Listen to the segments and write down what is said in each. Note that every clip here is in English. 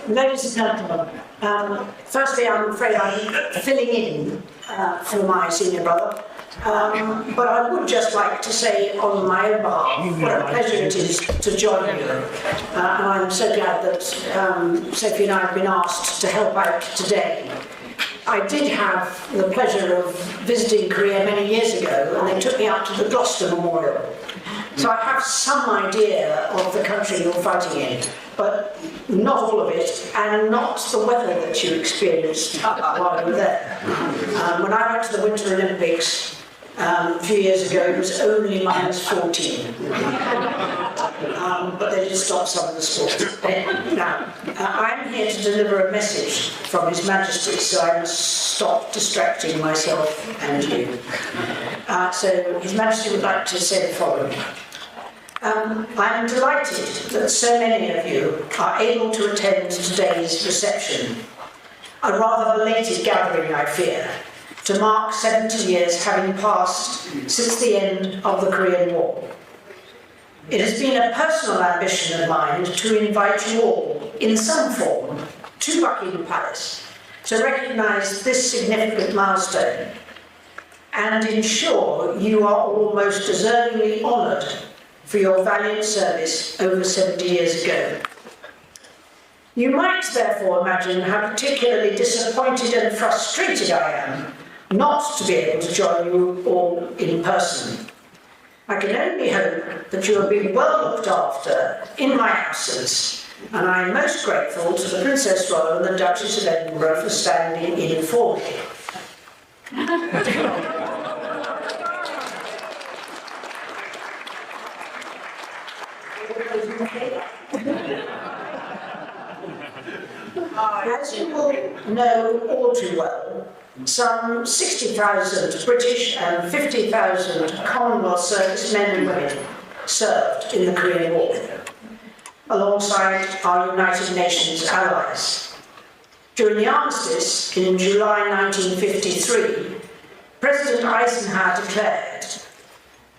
Ladies and gentlemen, firstly I'm afraid I'm filling in for my senior brother, but I would just like to say on my own behalf what a pleasure it is to join you, and I'm so glad that Sophie and I have been asked to help out today. I did have the pleasure of visiting Korea many years ago, and they took me out to the Gloucester Memorial. So I have some idea of the country you're fighting in, but not all of it, and not the weather that you experienced while you were there. When I went to the Winter Olympics a few years ago, it was only -14. But they did stop some of the sports. Now, I'm here to deliver a message from His Majesty, so I must stop distracting myself and you. So His Majesty would like to say the following. I'm delighted that so many of you are able to attend today's reception, a rather belated gathering, I fear, to mark 70 years having passed since the end of the Korean War. It has been a personal ambition of mine to invite you all, in some form, to Buckingham Palace to recognise this significant milestone and ensure you are all most deservingly honoured for your valiant service over 70 years ago. You might therefore imagine how particularly disappointed and frustrated I am not to be able to join you all in person. I can only hope that you have been well looked after in my absence, and I am most grateful to the Princess Royal and the Duchess of Edinburgh for standing in for me. As you will know all too well, some 60,000 British and 50,000 Commonwealth servicemen and women served in the Korean War, alongside our United Nations allies. During the armistice in July 1953, President Eisenhower declared,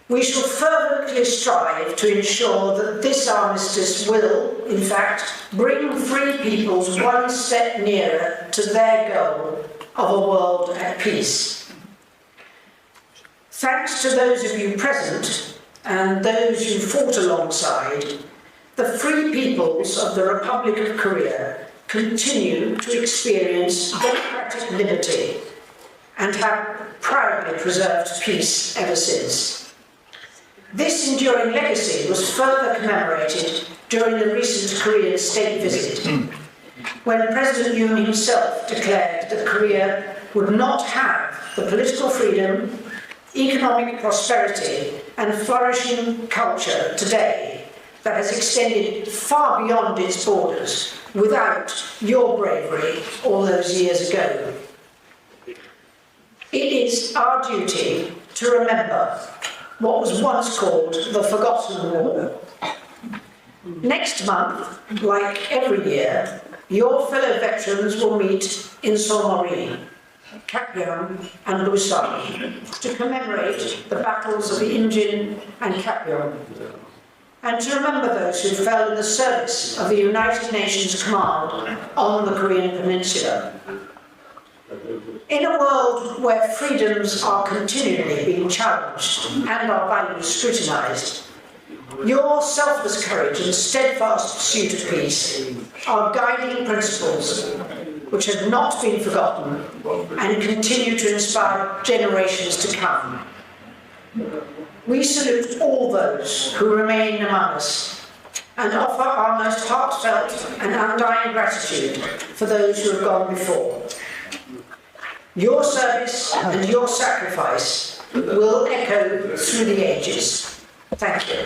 "We shall fervently strive to ensure that this armistice will, in fact, bring free peoples one step nearer to their goal of a world at peace." Thanks to those of you present and those you fought alongside, the free peoples of the Republic of Korea continue to experience democratic liberty and have proudly preserved peace ever since. This enduring legacy was further commemorated during the recent Korean state visit, when President Yoon himself declared that Korea would not have the political freedom, economic prosperity and flourishing culture today that has extended far beyond its borders without your bravery all those years ago. It is our duty to remember what was once called the Forgotten War. Next month, like every year, your fellow veterans will meet in Seolmori, Kapyeong and Busan to commemorate the battles of Injin and Kapyeong, and to remember those who fell in the service of the United Nations Command on the Korean Peninsula. In a world where freedoms are continually being challenged and our values scrutinised, your selfless courage and steadfast pursuit of peace are guiding principles which have not been forgotten and continue to inspire generations to come. We salute all those who remain among us and offer our most heartfelt and undying gratitude for those who have gone before. Your service and your sacrifice will echo through the ages. Thank you.